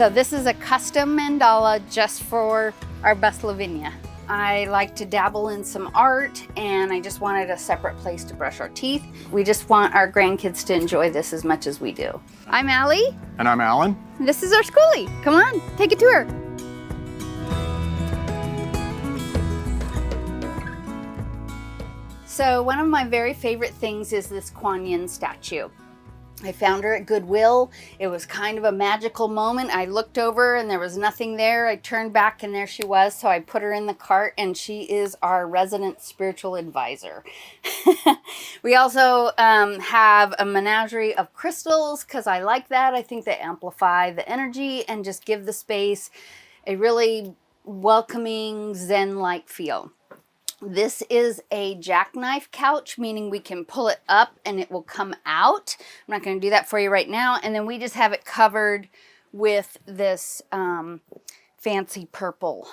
So this is a custom mandala just for our bus Lavinia. I like to dabble in some art, and I just wanted a separate place to brush our teeth. We just want our grandkids to enjoy this as much as we do. I'm Allie. And I'm Alan. This is our Skoolie. Come on, take a tour. So one of my very favorite things is this Kuan Yin statue. I found her at Goodwill. It was kind of a magical moment. I looked over and there was nothing there. I turned back and there she was. So I put her in the cart, and she is our resident spiritual advisor. We also have a menagerie of crystals because I like that. I think they amplify the energy and just give the space a really welcoming Zen-like feel. This is a jackknife couch, meaning we can pull it up and it will come out. I'm not going to do that for you right now. And then we just have it covered with this fancy purple.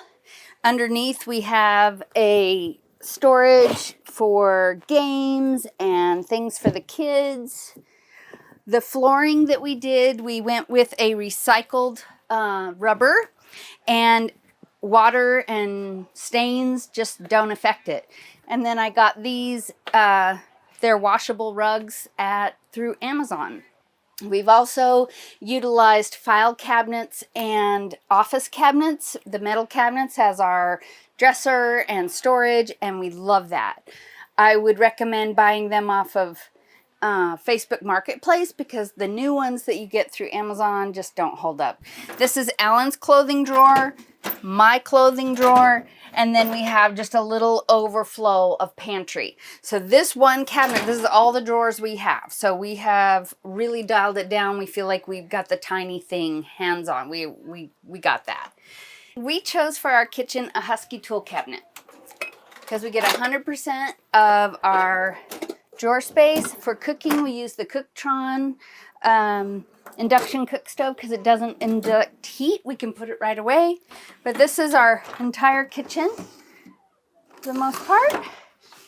Underneath we have a storage for games and things for the kids. The flooring that we did, we went with a recycled rubber, and water and stains just don't affect it. And then I got these, they're washable rugs through Amazon. We've also utilized file cabinets and office cabinets. The metal cabinets has our dresser and storage, and we love that. I would recommend buying them off of Facebook Marketplace because the new ones that you get through Amazon just don't hold up. This is Alan's clothing drawer, my clothing drawer, and then we have just a little overflow of pantry. So this one cabinet, this is all the drawers we have. So we have really dialed it down. We feel like we've got the tiny thing hands on. We got that. We chose for our kitchen a Husky tool cabinet because we get 100% of our drawer space. For cooking, we use the Cooktron induction cook stove because it doesn't induct heat. We can put it right away. But this is our entire kitchen for the most part.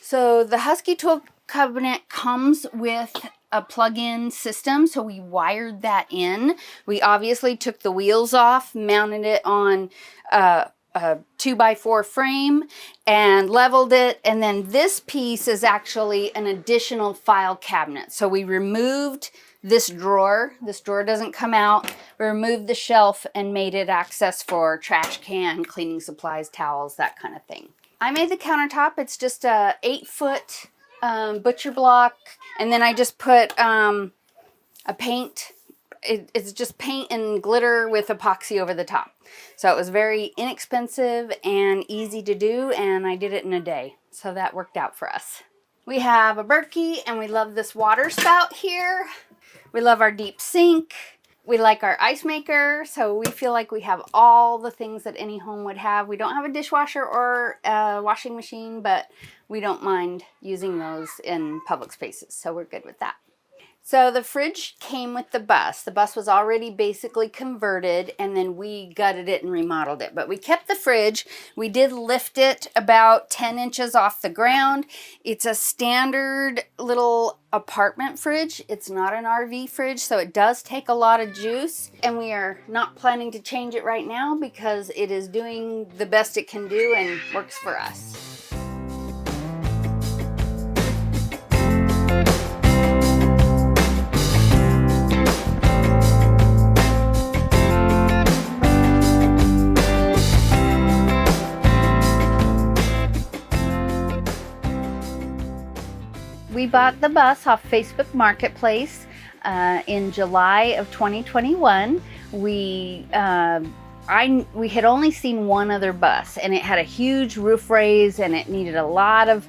So the Husky tool cabinet comes with a plug-in system, so we wired that in. We obviously took the wheels off, mounted it on a 2x4 frame and leveled it, and then this piece is actually an additional file cabinet. So we removed this drawer. This drawer doesn't come out. We removed the shelf and made it access for trash can, cleaning supplies, towels, that kind of thing. I made the countertop. It's just a 8-foot butcher block, and then I just put a paint. It's just paint and glitter with epoxy over the top. So it was very inexpensive and easy to do, and I did it in a day. So that worked out for us. We have a Berkey, and we love this water spout here. We love our deep sink. We like our ice maker, so we feel like we have all the things that any home would have. We don't have a dishwasher or a washing machine, but we don't mind using those in public spaces, so we're good with that. So the fridge came with the bus. The bus was already basically converted, and then we gutted it and remodeled it. But we kept the fridge. We did lift it about 10 inches off the ground. It's a standard little apartment fridge. It's not an RV fridge, so it does take a lot of juice. And we are not planning to change it right now because it is doing the best it can do and works for us. We bought the bus off Facebook Marketplace in July of 2021. We had only seen one other bus, and it had a huge roof raise, and it needed a lot of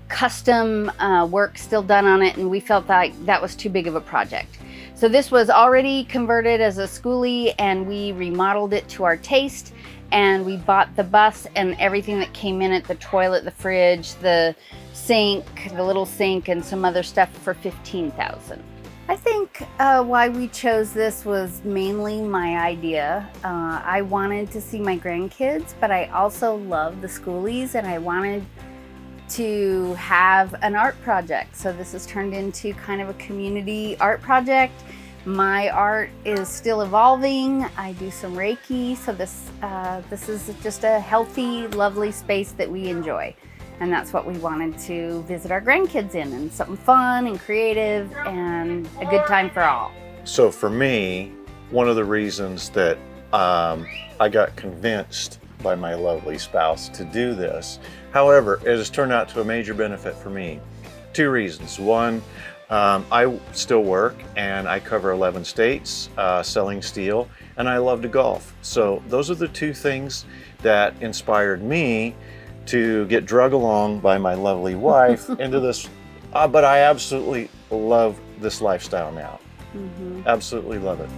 custom work still done on it, and we felt like that was too big of a project. So this was already converted as a Skoolie, and we remodeled it to our taste, and we bought the bus and everything that came in it, the toilet, the fridge, the sink, the little sink, and some other stuff for $15,000. I think why we chose this was mainly my idea. I wanted to see my grandkids, but I also love the Skoolies, and I wanted to have an art project. So this has turned into kind of a community art project. My art is still evolving. I do some Reiki, so this is just a healthy, lovely space that we enjoy. And that's what we wanted to visit our grandkids in, and something fun and creative and a good time for all. So for me, one of the reasons that I got convinced by my lovely spouse to do this, however, it has turned out to a major benefit for me. 2 reasons. One, I still work and I cover 11 states selling steel, and I love to golf. So those are the 2 things that inspired me to get drug along by my lovely wife into this. But I absolutely love this lifestyle now. Absolutely love it.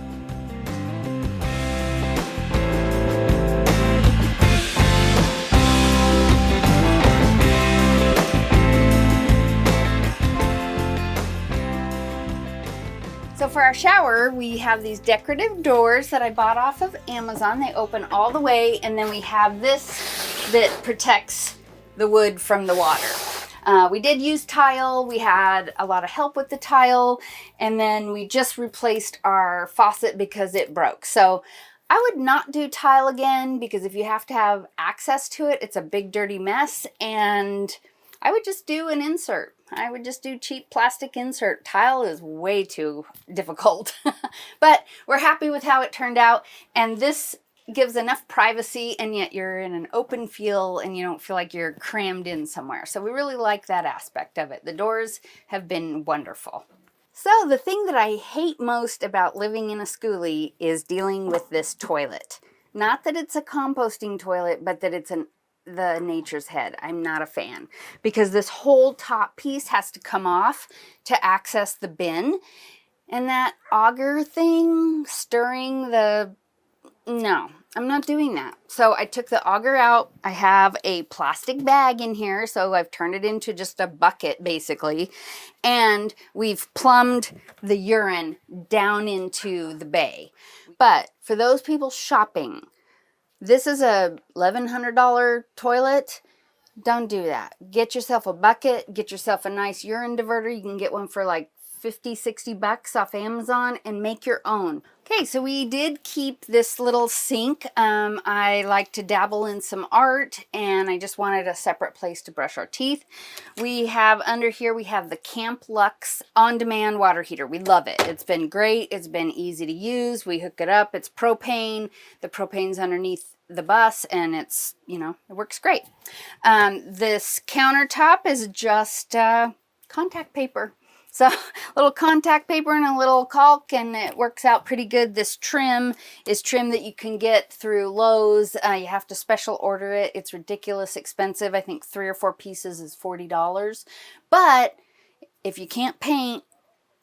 So for our shower, we have these decorative doors that I bought off of Amazon. They open all the way, and then we have this that protects the wood from the water. We did use tile. We had a lot of help with the tile, and then we just replaced our faucet because it broke. So I would not do tile again, because if you have to have access to it, it's a big dirty mess, and I would just do an insert. I would just do cheap plastic insert. Tile is way too difficult. But we're happy with how it turned out, and this gives enough privacy, and yet you're in an open feel and you don't feel like you're crammed in somewhere. So we really like that aspect of it. The doors have been wonderful. So the thing that I hate most about living in a Skoolie is dealing with this toilet. Not that it's a composting toilet, but that it's the nature's head. I'm not a fan, because this whole top piece has to come off to access the bin, and that auger thing stirring no, I'm not doing that. So I took the auger out. I have a plastic bag in here, so I've turned it into just a bucket basically, and we've plumbed the urine down into the bay. But for those people shopping, this is a $1,100 toilet. Don't do that. Get yourself a bucket. Get yourself a nice urine diverter. You can get one for like 50, 60 bucks off Amazon, and make your own. Okay, so we did keep this little sink. I like to dabble in some art, and I just wanted a separate place to brush our teeth. We have under here, we have the Camp Lux on-demand water heater. We love it. It's been great. It's been easy to use. We hook it up. It's propane. The propane's underneath the bus, and it's, it works great. This countertop is just contact paper. So a little contact paper and a little caulk, and it works out pretty good. This trim is trim that you can get through Lowe's. You have to special order it. It's ridiculous expensive. I think 3 or 4 pieces is $40. But if you can't paint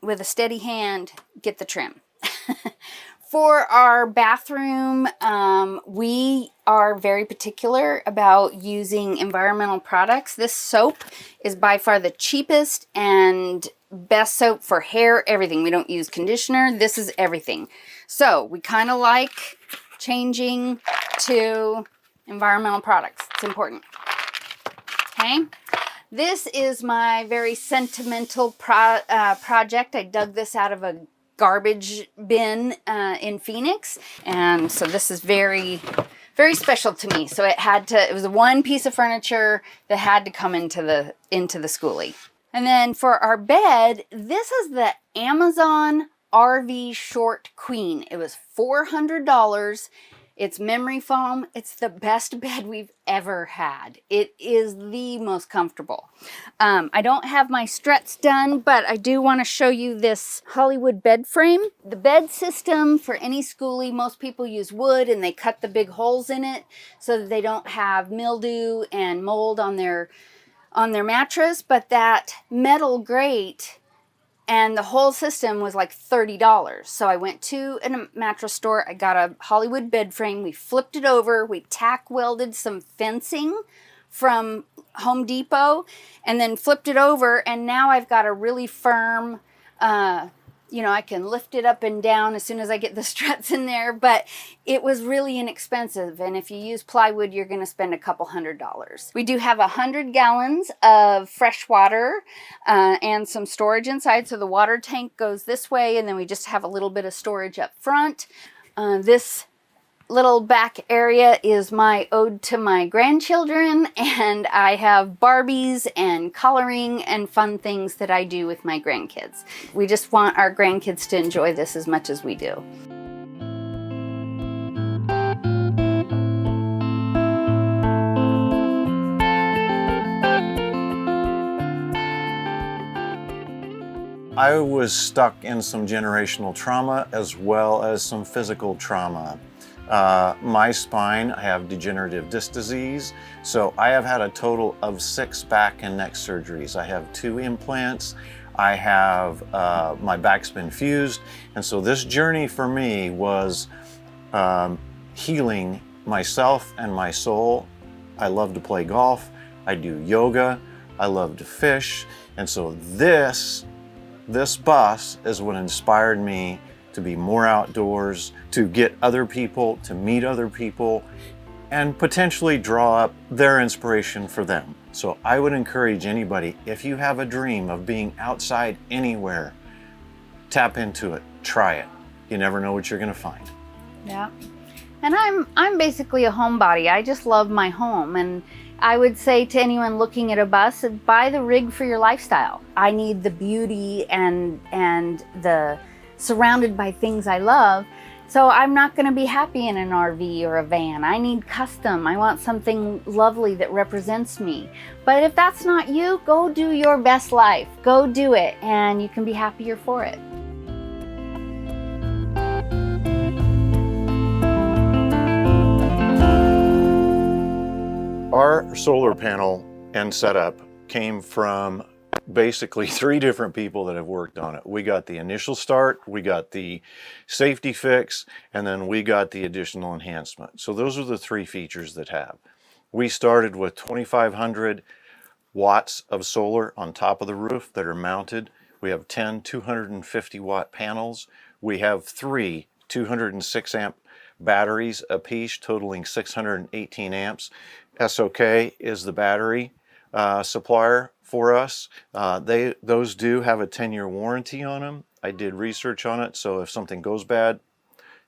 with a steady hand, get the trim. For our bathroom, we are very particular about using environmental products. This soap is by far the cheapest and best soap for hair, everything. We don't use conditioner. This is everything. So we kind of like changing to environmental products. It's important. Okay. This is my very sentimental project. I dug this out of a garbage bin in Phoenix, and so this is very, very special to me. So it was one piece of furniture that had to come into the Skoolie. And then for our bed, this is the Amazon RV Short Queen. It was $400. It's memory foam. It's the best bed we've ever had. It is the most comfortable. I don't have my struts done, but I do want to show you this Hollywood bed frame. The bed system for any Skoolie, most people use wood, and they cut the big holes in it so that they don't have mildew and mold on their mattress. But that metal grate and the whole system was like $30. So I went to a mattress store. I got a Hollywood bed frame. We flipped it over. We tack welded some fencing from Home Depot and then flipped it over. And now I've got a really firm you know, I can lift it up and down as soon as I get the struts in there, but it was really inexpensive. And if you use plywood, you're going to spend a couple $100s. We do have 100 gallons of fresh water and some storage inside. So the water tank goes this way, and then we just have a little bit of storage up front. This little back area is my ode to my grandchildren, and I have Barbies and coloring and fun things that I do with my grandkids. We just want our grandkids to enjoy this as much as we do. I was stuck in some generational trauma as well as some physical trauma. My spine, I have degenerative disc disease, so I have had a total of 6 back and neck surgeries. I have 2 implants, I have my back's been fused, and so this journey for me was healing myself and my soul. I love to play golf, I do yoga, I love to fish, and so this bus is what inspired me to be more outdoors, to get other people, to meet other people, and potentially draw up their inspiration for them. So I would encourage anybody, if you have a dream of being outside anywhere, tap into it, try it. You never know what you're gonna find. Yeah, and I'm basically a homebody. I just love my home, and I would say to anyone looking at a bus, buy the rig for your lifestyle. I need the beauty and the surrounded by things I love. So I'm not going to be happy in an RV or a van. I need custom. I want something lovely that represents me. But if that's not you, go do your best life. Go do it, and you can be happier for it. Our solar panel and setup came from basically 3 different people that have worked on it. We got the initial start, we got the safety fix, and then we got the additional enhancement. So those are the 3 features that have. We started with 2,500 watts of solar on top of the roof that are mounted. We have 10 250 watt panels. We have 3 206 amp batteries apiece, totaling 618 amps. SOK is the battery supplier for us. Those do have a 10-year warranty on them. I did research on it, so if something goes bad,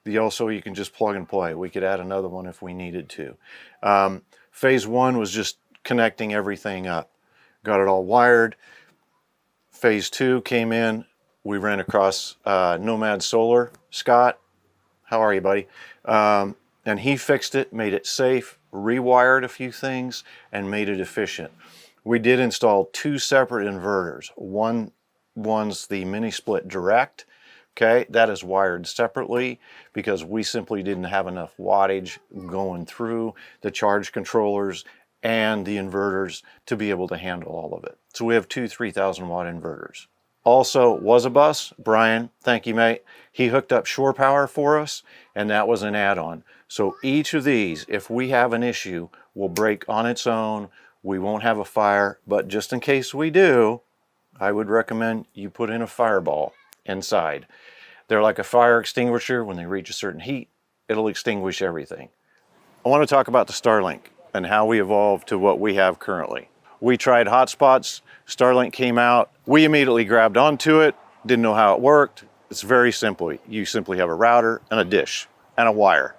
you can just plug and play. We could add another one if we needed to. Phase 1 was just connecting everything up. Got it all wired. Phase 2 came in. We ran across Nomad Solar. Scott, how are you, buddy? And he fixed it, made it safe, rewired a few things, and made it efficient. We did install 2 separate inverters. One's the mini split direct. Okay, that is wired separately because we simply didn't have enough wattage going through the charge controllers and the inverters to be able to handle all of it. So we have 2 3,000 watt inverters. Also was a bus, Brian, thank you mate, he hooked up shore power for us, and that was an add-on. So each of these, if we have an issue, will break on its own. We won't have a fire, but just in case we do, I would recommend you put in a fireball inside. They're like a fire extinguisher. When they reach a certain heat, it'll extinguish everything. I want to talk about the Starlink and how we evolved to what we have currently. We tried hotspots, Starlink came out, we immediately grabbed onto it, didn't know how it worked. It's very simple. You simply have a router and a dish and a wire.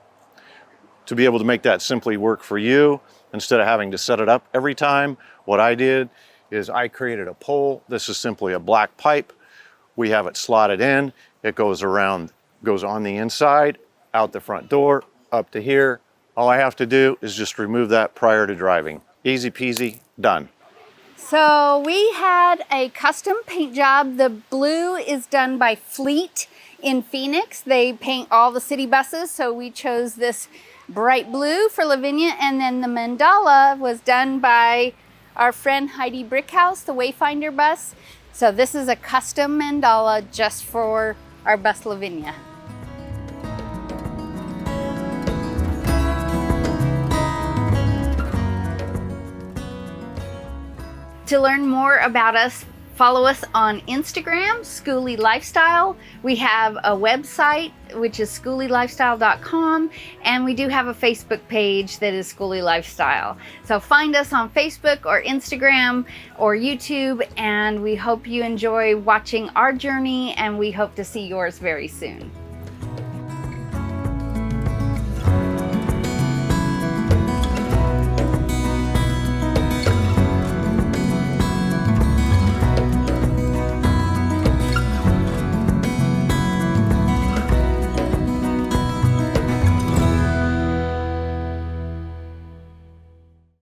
To be able to make that simply work for you, instead of having to set it up every time, what I did is I created a pole. This is simply a black pipe. We have it slotted in. It goes around, goes on the inside, out the front door, up to here. All I have to do is just remove that prior to driving. Easy peasy, done. So we had a custom paint job. The blue is done by Fleet in Phoenix. They paint all the city buses, so we chose this bright blue for Lavinia, and then the mandala was done by our friend Heidi Brickhouse, the Wayfinder bus. So this is a custom mandala just for our bus Lavinia. To learn more about us, Follow us on Instagram, Skoolie Lifestyle. We have a website, which is SkoolieLifestyle.com, and we do have a Facebook page that is Skoolie Lifestyle. So find us on Facebook or Instagram or YouTube, and we hope you enjoy watching our journey, and we hope to see yours very soon.